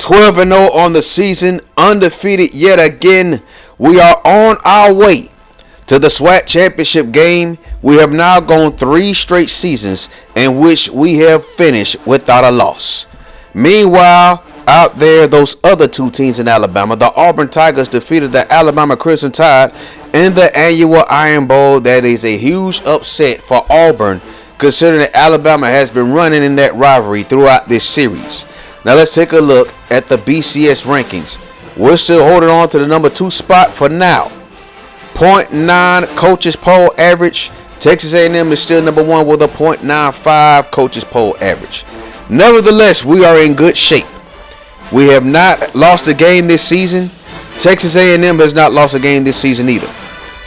12-0 on the season, undefeated yet again. We are on our way to the SWAC championship game. We have now gone 3 straight seasons in which we have finished without a loss. Meanwhile, out there, those other 2 teams in Alabama, the Auburn Tigers defeated the Alabama Crimson Tide in the annual Iron Bowl. That is a huge upset for Auburn, considering that Alabama has been running in that rivalry throughout this series. Now let's take a look at the BCS rankings. We're still holding on to the number 2 spot for now. 0.9 coaches poll average. Texas A&M is still number 1 with a 0.95 coaches poll average. Nevertheless, we are in good shape. We have not lost a game this season. Texas A&M has not lost a game this season either.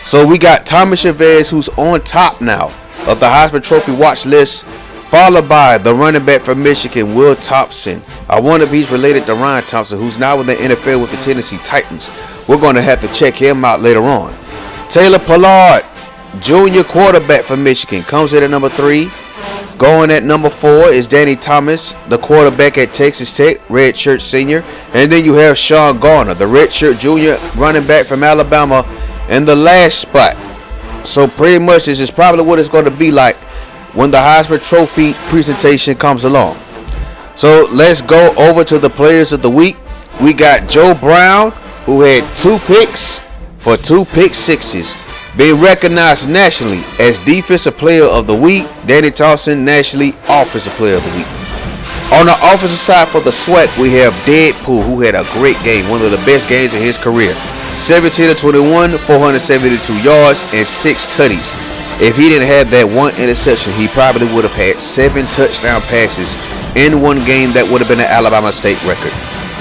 So we got Thomas Chavez, who's on top now of the Heisman Trophy watch list, followed by the running back from Michigan, Will Thompson. I wonder if he's related to Ryan Thompson, who's now in the NFL with the Tennessee Titans. We're going to have to check him out later on. Taylor Pollard, junior quarterback from Michigan, comes in at number 3. Going at number 4 is Danny Thomas, the quarterback at Texas Tech, redshirt senior. And then you have Sean Garner, the redshirt junior running back from Alabama, in the last spot. So pretty much this is probably what it's going to be like when the Heisman Trophy presentation comes along. So let's go over to the players of the week. We got Joe Brown, who had 2 picks for 2 pick sixes, being recognized nationally as Defensive Player of the Week. Danny Thompson, nationally Offensive Player of the Week. On the offensive side for the SWAC, we have Deadpool, who had a great game, one of the best games in his career. 17-21, 472 yards, and 6 tutties. If he didn't have that 1 interception, he probably would have had 7 touchdown passes in one game. That would have been an Alabama State record.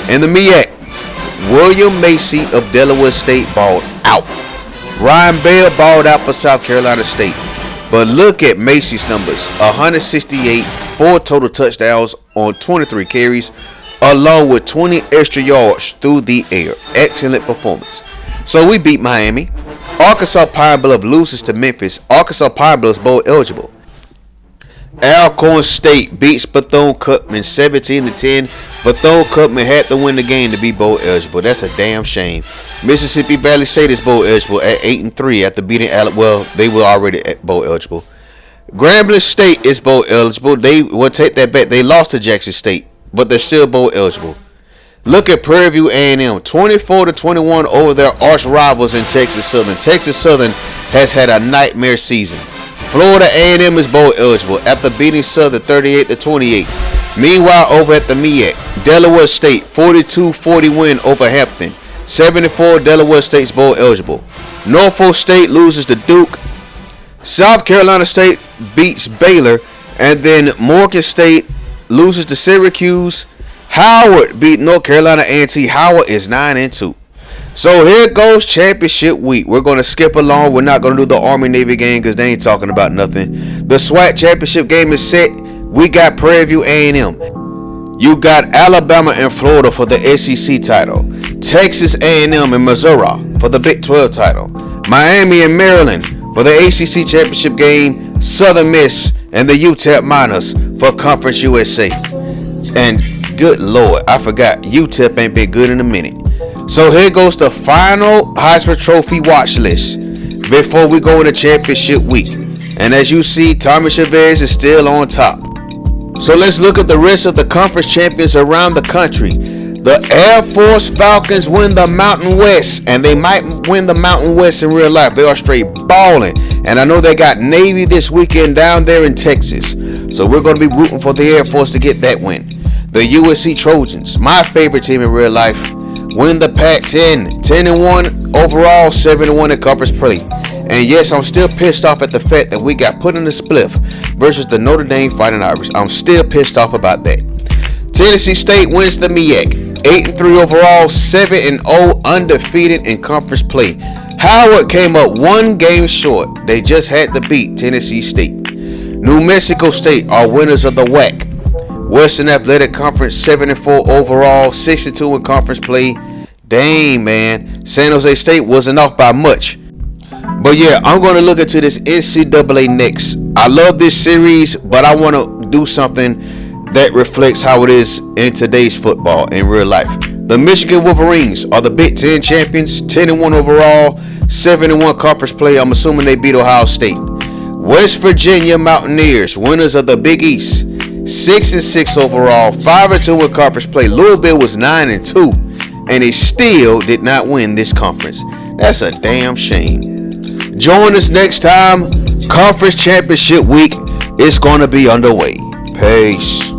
In the MEAC, William Macy of Delaware State balled out. Ryan Bell balled out for South Carolina State. But look at Macy's numbers. 168, 4 total touchdowns on 23 carries, along with 20 extra yards through the air. Excellent performance. So we beat Miami. Arkansas Pine Bluff loses to Memphis. Arkansas Pine Bluff is bowl eligible. Alcorn State beats Bethune-Cookman 17-10. Bethune-Cookman had to win the game to be bowl eligible. That's a damn shame. Mississippi Valley State is bowl eligible at 8-3 after beating they were already at bowl eligible. Grambling State is bowl eligible. They will take that back. They lost to Jackson State, but they're still bowl eligible. Look at Prairie View A&M, 24-21 over their arch rivals in Texas Southern. Texas Southern has had a nightmare season. Florida A&M is bowl eligible after beating Southern 38-28. Meanwhile, over at the MEAC, Delaware State 42-40 win over Hampton. 74 Delaware State's bowl eligible. Norfolk State loses to Duke. South Carolina State beats Baylor, and then Morgan State loses to Syracuse. Howard beat North Carolina A&T. Howard is 9-2. So here goes championship week. We're going to skip along. We're not going to do the Army-Navy game because they ain't talking about nothing. The SWAC championship game is set. We got Prairie View A&M. You got Alabama and Florida for the SEC title. Texas A&M and Missouri for the Big 12 title. Miami and Maryland for the ACC championship game. Southern Miss and the UTEP Miners for Conference USA. And good Lord, I forgot, UTEP ain't been good in a minute. So here goes the final Heisman Trophy watch list before we go into championship week. And as you see, Thomas Chavez is still on top. So let's look at the rest of the conference champions around the country. The Air Force Falcons win the Mountain West, and they might win the Mountain West in real life. They are straight balling. And I know they got Navy this weekend down there in Texas. So we're going to be rooting for the Air Force to get that win. The USC Trojans, my favorite team in real life, win the Pac-10, 10-1 overall, 7-1 in conference play. And yes, I'm still pissed off at the fact that we got put in the spliff versus the Notre Dame Fighting Irish. I'm still pissed off about that. Tennessee State wins the MEAC, 8-3 overall, 7-0 undefeated in conference play. Howard came up 1 game short. They just had to beat Tennessee State. New Mexico State are winners of the WAC. Western Athletic Conference 7-4 overall, 6-2 in conference play. Dang, man. San Jose State wasn't off by much. But yeah, I'm going to look into this NCAA next. I love this series, but I want to do something that reflects how it is in today's football in real life. The Michigan Wolverines are the Big Ten champions, 10-1 overall, 7-1 conference play. I'm assuming they beat Ohio State. West Virginia Mountaineers, winners of the Big East, 6-6 overall, 5-2 in conference play. Louisville was 9-2, and they still did not win this conference. That's a damn shame. Join us next time. Conference Championship Week is going to be underway. Peace.